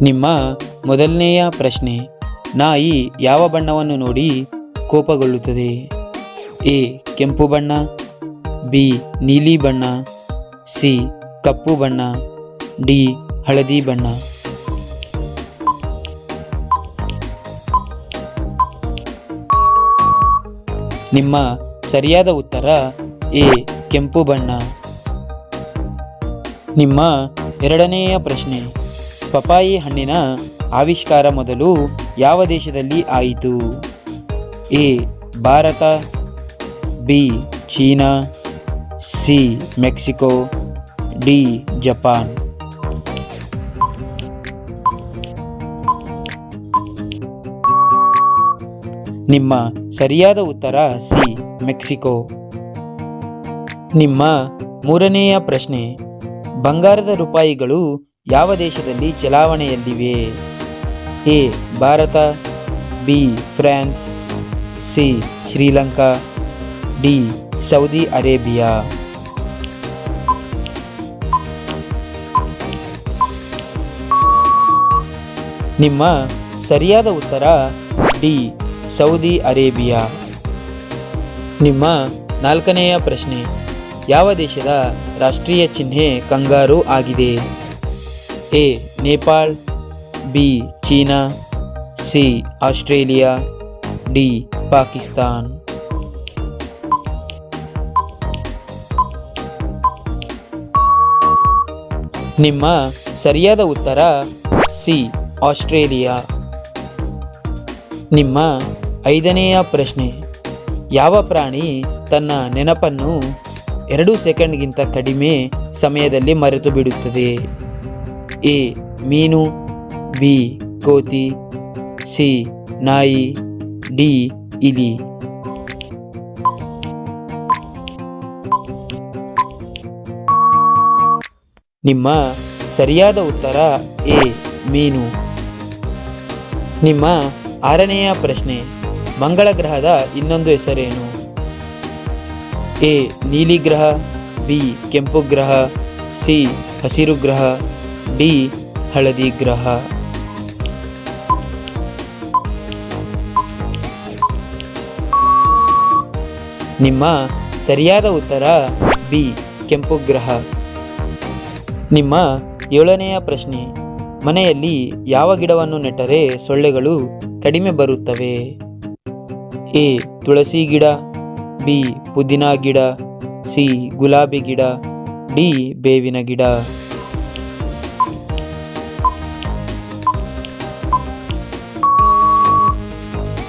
ನಿಮ್ಮ ಮೊದಲನೆಯ ಪ್ರಶ್ನೆ, ನಾಯಿ ಯಾವ ಬಣ್ಣವನ್ನು ನೋಡಿ ಕೋಪಗೊಳ್ಳುತ್ತದೆ? ಎ ಕೆಂಪು ಬಣ್ಣ, ಬಿ ನೀಲಿ ಬಣ್ಣ, ಸಿ ಕಪ್ಪು ಬಣ್ಣ, ಡಿ ಹಳದಿ ಬಣ್ಣ. ನಿಮ್ಮ ಸರಿಯಾದ ಉತ್ತರ ಎ ಕೆಂಪು ಬಣ್ಣ. ನಿಮ್ಮ ಎರಡನೆಯ ಪ್ರಶ್ನೆ, ಪಪಾಯಿ ಹಣ್ಣಿನ ಆವಿಷ್ಕಾರ ಮೊದಲು ಯಾವ ದೇಶದಲ್ಲಿ ಆಯಿತು? A Bharat, B China, C Mexico, D Japan. ನಿಮ್ಮ ಸರಿಯಾದ ಉತ್ತರ ಸಿ ಮೆಕ್ಸಿಕೋ. ನಿಮ್ಮ ಮೂರನೆಯ ಪ್ರಶ್ನೆ, ಬಂಗಾರದ ರೂಪಾಯಿಗಳು ಯಾವ ದೇಶದಲ್ಲಿ ಚಲಾವಣೆಯಲ್ಲಿವೆ? A Bharat, B France, C Sri Lanka, D Saudi Arabia. ನಿಮ್ಮ ಸರಿಯಾದ ಉತ್ತರ ಡಿ ಸೌದಿ ಅರೇಬಿಯಾ. ನಿಮ್ಮ ನಾಲ್ಕನೆಯ ಪ್ರಶ್ನೆ, ಯಾವ ದೇಶದ ರಾಷ್ಟ್ರೀಯ ಚಿಹ್ನೆ ಕಂಗಾರು ಆಗಿದೆ? A Nepal, B China, C Australia, D Pakistan. ನಿಮ್ಮ ಸರಿಯಾದ ಉತ್ತರ ಸಿ ಆಸ್ಟ್ರೇಲಿಯಾ. ನಿಮ್ಮ ಐದನೆಯ ಪ್ರಶ್ನೆ, ಯಾವ ಪ್ರಾಣಿ ತನ್ನ ನೆನಪನ್ನು 2 ಸೆಕೆಂಡ್ಗಿಂತ ಕಡಿಮೆ ಸಮಯದಲ್ಲಿ ಮರೆತು ಬಿಡುತ್ತದೆ? ಎ ಮೀನು, ಬಿ ಕೋತಿ, ಸಿ ನಾಯಿ, ಡಿ ಇಲಿ. ನಿಮ್ಮ ಸರಿಯಾದ ಉತ್ತರ ಎ ಮೀನು. ನಿಮ್ಮ ಆರನೆಯ ಪ್ರಶ್ನೆ, ಮಂಗಳ ಗ್ರಹದ ಇನ್ನೊಂದು ಹೆಸರೇನು? ಎ ನೀಲಿ ಗ್ರಹ, ಬಿ ಕೆಂಪು ಗ್ರಹ, ಸಿ ಹಸಿರು ಗ್ರಹ, ಡಿ ಹಳದಿ ಗ್ರಹ. ನಿಮ್ಮ ಸರಿಯಾದ ಉತ್ತರ ಬಿ ಕೆಂಪು ಗ್ರಹ. ನಿಮ್ಮ ಏಳನೆಯ ಪ್ರಶ್ನೆ, ಮನೆಯಲ್ಲಿ ಯಾವ ಗಿಡವನ್ನು ನೆಟ್ಟರೆ ಸೊಳ್ಳೆಗಳು ಕಡಿಮೆ ಬರುತ್ತವೆ? ಎ ತುಳಸಿ ಗಿಡ, ಬಿ ಪುದೀನ ಗಿಡ, ಸಿ ಗುಲಾಬಿ ಗಿಡ, ಡಿ ಬೇವಿನ ಗಿಡ.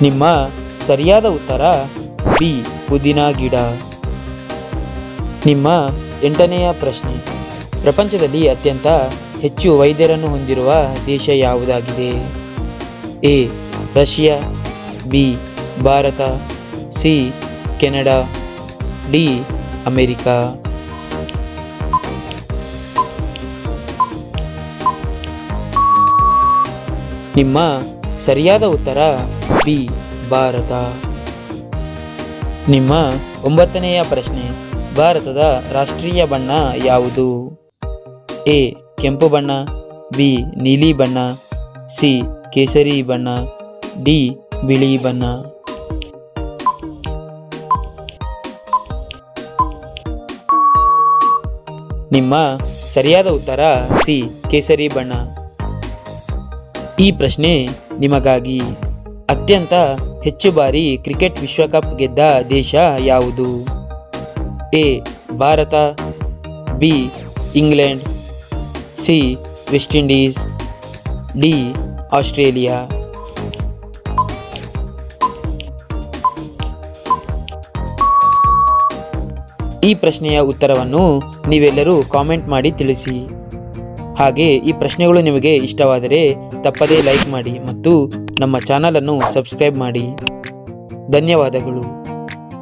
ನಿಮ್ಮ ಸರಿಯಾದ ಉತ್ತರ ಬಿ ಪುದೀನ ಗಿಡ. ನಿಮ್ಮ ಎಂಟನೆಯ ಪ್ರಶ್ನೆ, ಪ್ರಪಂಚದಲ್ಲಿ ಅತ್ಯಂತ ಹೆಚ್ಚು ವೈದ್ಯರನ್ನು ಹೊಂದಿರುವ ದೇಶ ಯಾವುದಾಗಿದೆ? A Russia, B Bharat, C Canada, D America. ನಿಮ್ಮ ಸರಿಯಾದ ಉತ್ತರ ಬಿ ಭಾರತ. ನಿಮ್ಮ 9ನೆಯ ಪ್ರಶ್ನೆ, ಭಾರತದ ರಾಷ್ಟ್ರೀಯ ಬಣ್ಣ ಯಾವುದು? ಎ ಕೆಂಪು ಬಣ್ಣ, ಬಿ ನೀಲಿ ಬಣ್ಣ, ಸಿ ಕೇಸರಿ ಬಣ್ಣ, ಡಿ ಬಿಳಿ ಬಣ್ಣ. ನಿಮ್ಮ ಸರಿಯಾದ ಉತ್ತರ ಸಿ ಕೇಸರಿ ಬಣ್ಣ. ಈ ಪ್ರಶ್ನೆ ನಿಮಗಾಗಿ, ಅತ್ಯಂತ ಹೆಚ್ಚು ಬಾರಿ ಕ್ರಿಕೆಟ್ ವಿಶ್ವಕಪ್ ಗೆದ್ದ ದೇಶ ಯಾವುದು? A Bharat, B England, C West Indies, D Australia. ಈ ಪ್ರಶ್ನೆಯ ಉತ್ತರವನ್ನು ನೀವೆಲ್ಲರೂ ಕಾಮೆಂಟ್ ಮಾಡಿ ತಿಳಿಸಿ. ಹಾಗೆ ಈ ಪ್ರಶ್ನೆಗಳು ನಿಮಗೆ ಇಷ್ಟವಾದರೆ ತಪ್ಪದೇ ಲೈಕ್ ಮಾಡಿ ಮತ್ತು ನಮ್ಮ ಚಾನಲನ್ನು ಸಬ್ಸ್ಕ್ರೈಬ್ ಮಾಡಿ. ಧನ್ಯವಾದಗಳು.